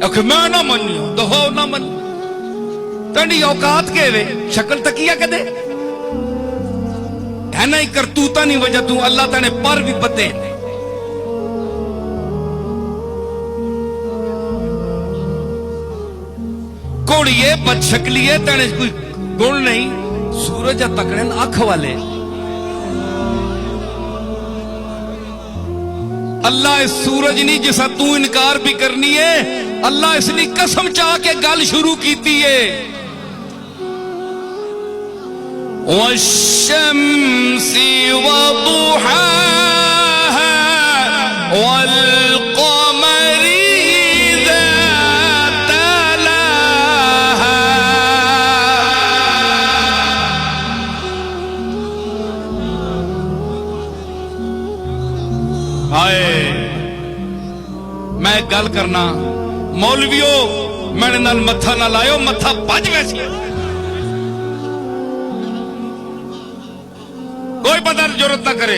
आखे मैं ना मनियो तो हो ना मन तेरी औकात के वे शक्ल तकिया कदे है ना ही करतूता नहीं वजह तू अल्लाह तेने पर भी पते कोड़िए बदशकलिए तेने कोई गुण नहीं सूरज तकड़े अख वाले अल्लाह इस सूरज नहीं जिसा तू इनकार भी करनी है अल्लाह इसलिए कसम चाह के गल शुरू की है वश्शम्सी वदुहाहा वल्क़मरी इज़ा तलाहा हाय मैं गल करना मौलवियो मेरे नाल मत्था ना लायो मत्था भज वैसी कोई पता जरूरत ना करे